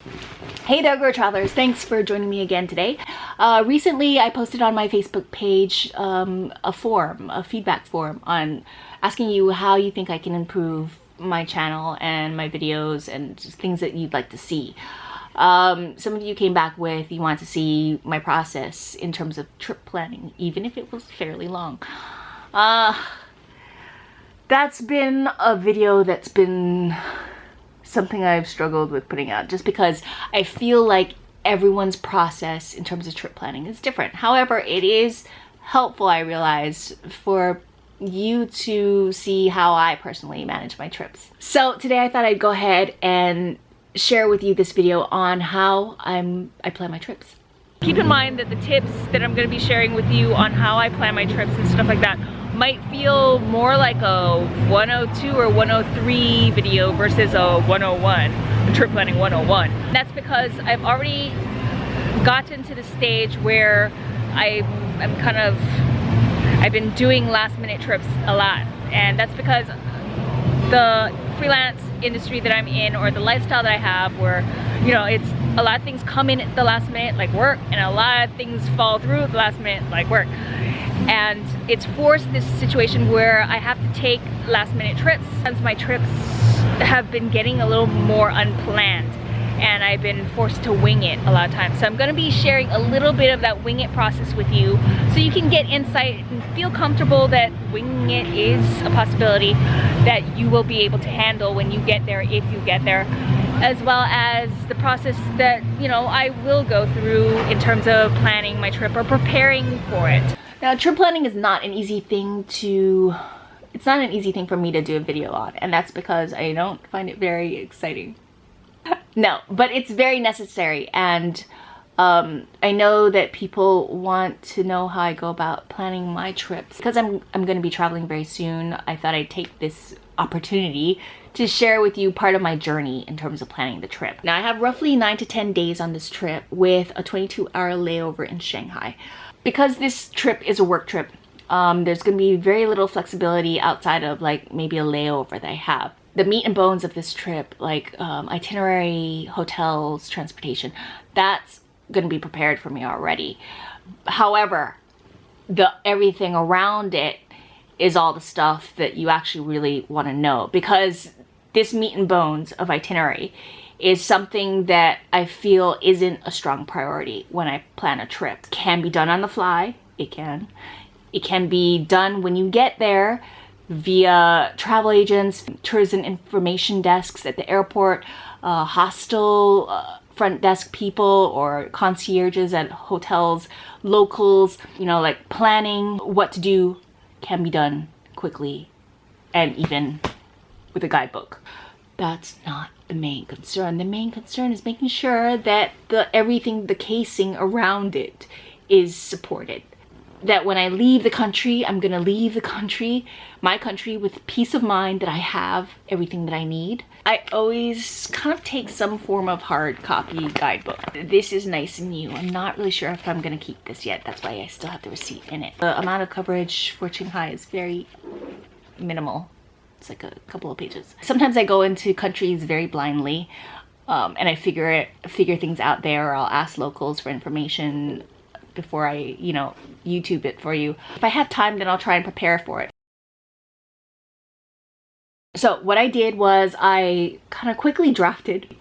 Hey there, GRRRL travelers. Thanks for joining me again today. Recently, I posted on my Facebook page a feedback form on asking you how you think I can improve my channel and my videos and just things that you'd like to see. Some of you came back with you want to see my process in terms of trip planning, even if it was fairly long. That's been a video that's been something I've struggled with putting out, just because I feel like everyone's process in terms of trip planning is different. However, it is helpful, I realize, for you to see how I personally manage my trips. So today I thought I'd go ahead and share with you this video on how I plan my trips. Keep in mind that the tips that I'm going to be sharing with you on how I plan my trips and stuff like that might feel more like a 102 or 103 video versus a 101, a trip planning 101. That's because I've already gotten to the stage where I've been doing last minute trips a lot, and that's because the freelance industry that I'm in, or the lifestyle that I have, where it's a lot of things come in at the last minute like work, and a lot of things fall through at the last minute like work. And it's forced this situation where I have to take last minute trips. Since my trips have been getting a little more unplanned, and I've been forced to wing it a lot of times. So I'm going to be sharing a little bit of that wing it process with you, so you can get insight and feel comfortable that winging it is a possibility that you will be able to handle when you get there, if you get there, as well as the process that I will go through in terms of planning my trip or preparing for it. Now, trip planning is not an easy thing it's not an easy thing for me to do a video on, and that's because I don't find it very exciting. No, but it's very necessary, and I know that people want to know how I go about planning my trips. Because I'm going to be traveling very soon, I thought I'd take this opportunity to share with you part of my journey in terms of planning the trip. Now, I have roughly 9 to 10 days on this trip with a 22-hour layover in Shanghai. Because this trip is a work trip, there's going to be very little flexibility outside of like maybe a layover that I have. The meat and bones of this trip, like itinerary, hotels, transportation, that's going to be prepared for me already. However, everything around it is all the stuff that you actually really want to know, because this meat and bones of itinerary is something that I feel isn't a strong priority when I plan a trip. It can be done on the fly. It can be done when you get there via travel agents, tourism information desks at the airport, hostel front desk people, or concierges at hotels, locals. Like planning what to do can be done quickly and even with a guidebook. That's not the main concern. The main concern is making sure that the casing around it is supported. That when I leave the country, I'm gonna leave my country with peace of mind that I have everything that I need. I always kind of take some form of hard copy guidebook. This is nice and new. I'm not really sure if I'm gonna keep this yet. That's why I still have the receipt in it. The amount of coverage for Shanghai is very minimal. It's like a couple of pages. Sometimes I go into countries very blindly, and I figure things out there, or I'll ask locals for information before I, YouTube it for you. If I have time, then I'll try and prepare for it. So what I did was I kind of quickly drafted,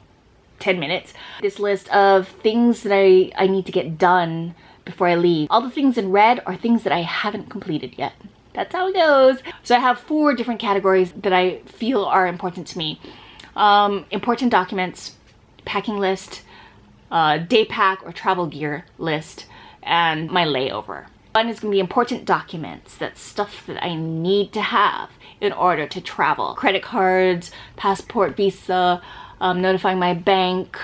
10 minutes, this list of things that I need to get done before I leave. All the things in red are things that I haven't completed yet. That's how it goes. So I have 4 different categories that I feel are important to me. Important documents, packing list, day pack or travel gear list, and my layover. One is going to be important documents. That's stuff that I need to have in order to travel. Credit cards, passport, visa, notifying my bank,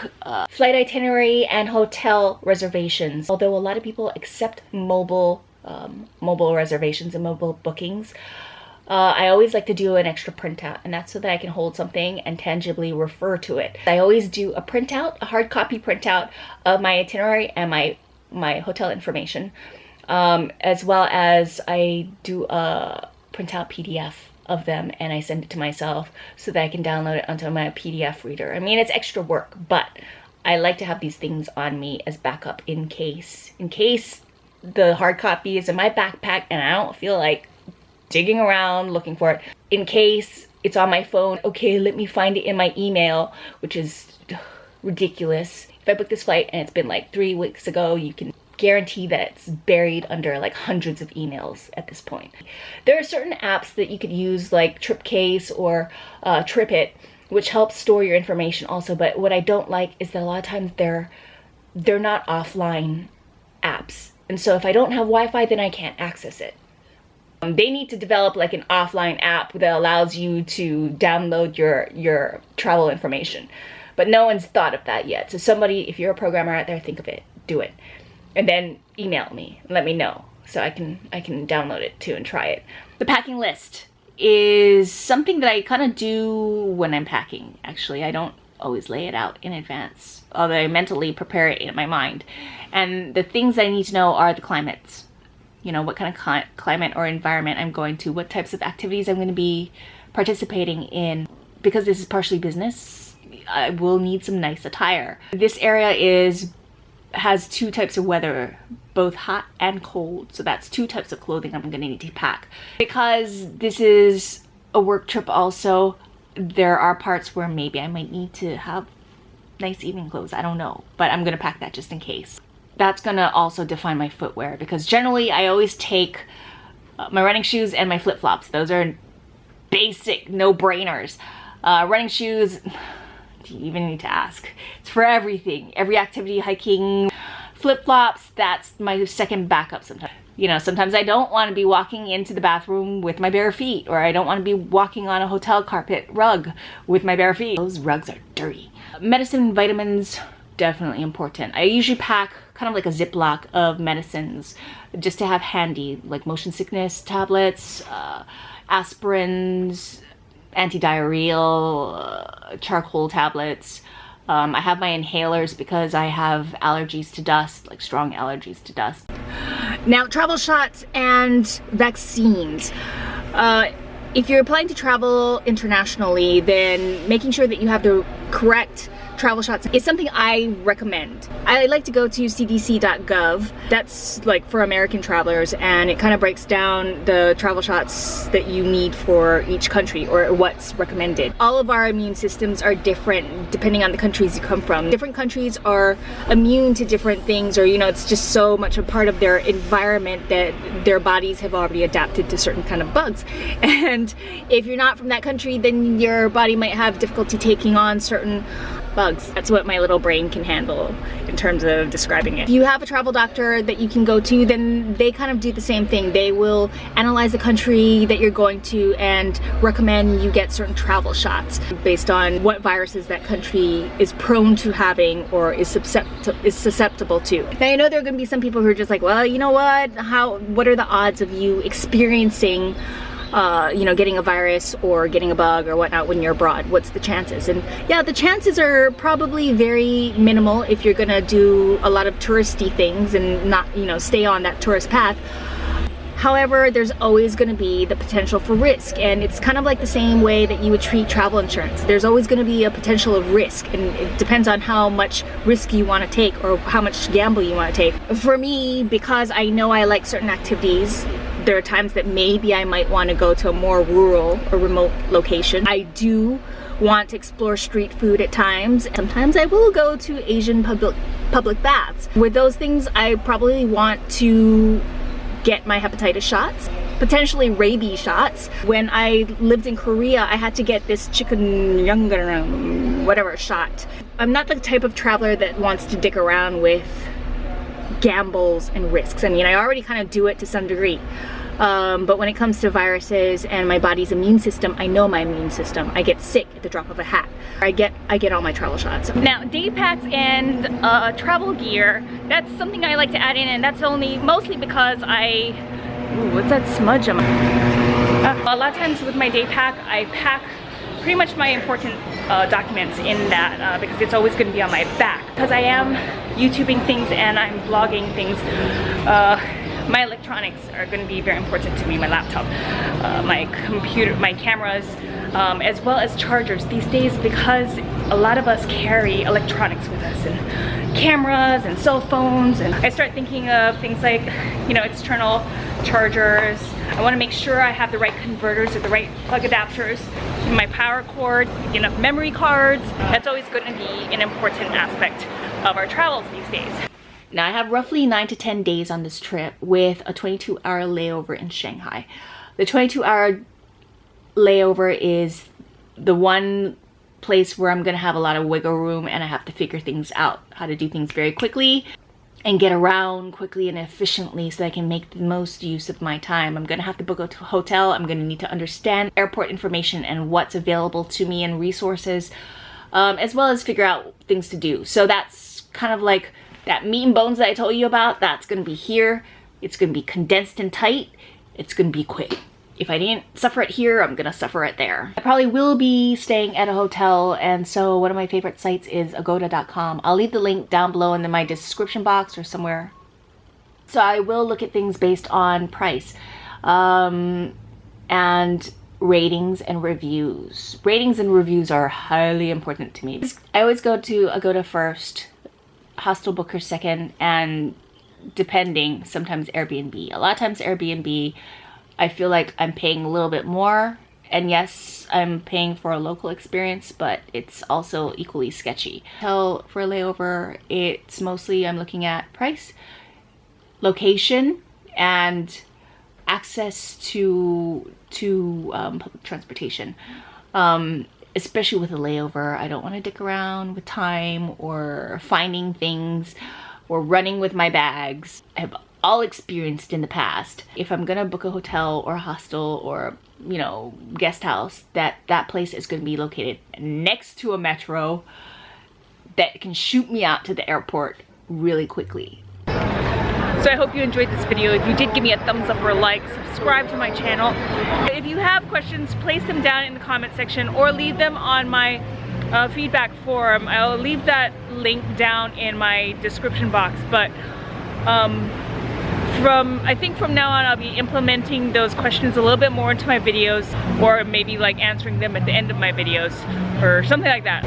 flight itinerary, and hotel reservations. Although a lot of people accept mobile reservations and mobile bookings, I always like to do an extra printout, and that's so that I can hold something and tangibly refer to it. I always do a printout, a hard copy printout of my itinerary and my hotel information, as well as I do a printout PDF of them, and I send it to myself so that I can download it onto my PDF reader. I mean, it's extra work, but I like to have these things on me as backup in case the hard copy is in my backpack and I don't feel like digging around looking for it. In case it's on my phone, okay, let me find it in my email, which is ridiculous. If I book this flight and it's been like 3 weeks ago, you can guarantee that it's buried under like hundreds of emails at this point. There are certain apps that you could use like TripCase or TripIt, which helps store your information also, but what I don't like is that a lot of times they're not offline apps. And so if I don't have Wi-Fi, then I can't access it. They need to develop like an offline app that allows you to download your travel information. But no one's thought of that yet. So somebody, if you're a programmer out there, think of it, do it. And then email me and let me know so I can download it too and try it. The packing list is something that I kind of do when I'm packing. Actually, I don't always lay it out in advance, although I mentally prepare it in my mind. And the things I need to know are the climates. You know, what kind of climate or environment I'm going to, what types of activities I'm going to be participating in. Because this is partially business, I will need some nice attire. This area has 2 types of weather, both hot and cold. So that's 2 types of clothing I'm going to need to pack. Because this is a work trip also, there are parts where maybe I might need to have nice evening clothes. I don't know, but I'm going to pack that just in case. That's going to also define my footwear, because generally I always take my running shoes and my flip-flops. Those are basic no-brainers. Running shoes, do you even need to ask? It's for everything, every activity, hiking. Flip-flops, that's my second backup sometimes. You know, sometimes I don't want to be walking into the bathroom with my bare feet, or I don't want to be walking on a hotel carpet rug with my bare feet. Those rugs are dirty. Medicine and vitamins, definitely important. I usually pack kind of like a Ziploc of medicines just to have handy, like motion sickness tablets, aspirins, anti-diarrheal, charcoal tablets. I have my inhalers because I have allergies to dust, like strong allergies to dust. Now, travel shots and vaccines. If you're planning to travel internationally, then making sure that you have the correct travel shots is something I recommend. I like to go to cdc.gov. That's like for American travelers, and it kind of breaks down the travel shots that you need for each country or what's recommended. All of our immune systems are different depending on the countries you come from. Different countries are immune to different things, or you know, it's just so much a part of their environment that their bodies have already adapted to certain kind of bugs. And if you're not from that country, then your body might have difficulty taking on certain bugs. That's what my little brain can handle in terms of describing it. If you have a travel doctor that you can go to, then they kind of do the same thing. They will analyze the country that you're going to and recommend you get certain travel shots based on what viruses that country is prone to having or is susceptible to. Now, I know there are going to be some people who are just like, well, you know what? What are the odds of you experiencing you know, getting a virus or getting a bug or whatnot when you're abroad? What's the chances? And yeah, the chances are probably very minimal if you're gonna do a lot of touristy things and not, you know, stay on that tourist path. However, there's always going to be the potential for risk, and it's kind of like the same way that you would treat travel insurance. There's always going to be a potential of risk, and it depends on how much risk you want to take or how much gamble you want to take. For me, because I know I like certain activities, there are times that maybe I might want to go to a more rural or remote location. I do want to explore street food at times. Sometimes I will go to Asian public baths. With those things, I probably want to get my hepatitis shots, potentially rabies shots. When I lived in Korea, I had to get this whatever shot. I'm not the type of traveler that wants to dick around with gambles and risks. I mean, I already kind of do it to some degree. But when it comes to viruses and my body's immune system, I know my immune system. I get sick at the drop of a hat. I get all my travel shots. Now, day packs and travel gear, that's something I like to add in, and that's mostly because what's that smudge on my... a lot of times with my day pack, I pack pretty much my important documents in that because it's always going to be on my back. Because I am YouTubing things and I'm vlogging things, my electronics are going to be very important to me. My laptop, my computer, my cameras, as well as chargers. These days, because a lot of us carry electronics with us, and cameras and cell phones, and I start thinking of things like, you know, external chargers. I want to make sure I have the right converters or the right plug adapters in my power cord, enough memory cards. That's always going to be an important aspect of our travels these days. Now I have roughly 9 to 10 days on this trip with a 22-hour layover in Shanghai. The 22-hour layover is the one place where I'm gonna have a lot of wiggle room, and I have to figure things out, how to do things very quickly and get around quickly and efficiently so I can make the most use of my time. I'm gonna have to book a hotel. I'm gonna need to understand airport information and what's available to me and resources, as well as figure out things to do. So that's kind of like that meat and bones that I told you about. That's gonna be here. It's gonna be condensed and tight. It's gonna be quick. If I didn't suffer it here, I'm gonna suffer it there. I probably will be staying at a hotel, and so one of my favorite sites is agoda.com. I'll leave the link down below in my description box or somewhere. So I will look at things based on price and ratings and reviews. Ratings and reviews are highly important to me. I always go to Agoda first, Hostel Booker second, and depending, sometimes Airbnb. A lot of times Airbnb, I feel like I'm paying a little bit more, and yes, I'm paying for a local experience, but it's also equally sketchy. So for a layover, it's mostly I'm looking at price, location, and access to public transportation. Especially with a layover, I don't want to dick around with time or finding things or running with my bags. I've all experienced in the past. If I'm gonna book a hotel or a hostel or, you know, guest house, that place is gonna be located next to a metro that can shoot me out to the airport really quickly. So I hope you enjoyed this video. If you did, give me a thumbs up or a like, subscribe to my channel. If you have questions, place them down in the comment section or leave them on my feedback forum. I'll leave that link down in my description box, but I think from now on I'll be implementing those questions a little bit more into my videos, or maybe like answering them at the end of my videos or something like that.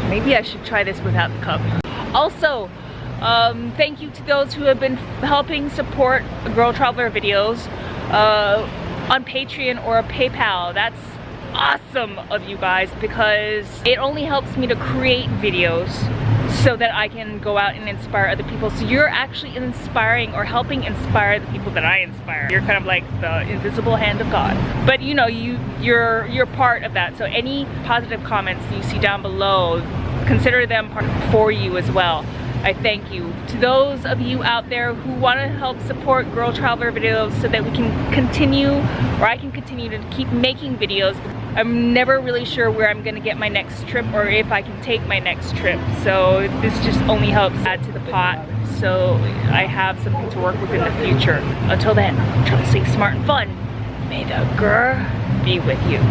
Maybe I should try this without the cup. Also, thank you to those who have been helping support GRRRL Traveler videos on Patreon or PayPal. That's awesome of you guys, because it only helps me to create videos so that I can go out and inspire other people. So you're actually inspiring or helping inspire the people that I inspire. You're kind of like the invisible hand of God. But you know, you're part of that. So any positive comments you see down below, consider them part for you as well. I thank you. To those of you out there who want to help support GRRRL Traveler videos so that we can continue, or I can continue to keep making videos. I'm never really sure where I'm gonna get my next trip or if I can take my next trip. So this just only helps add to the pot, so I have something to work with in the future. Until then, try to stay smart and fun. May the grrr be with you.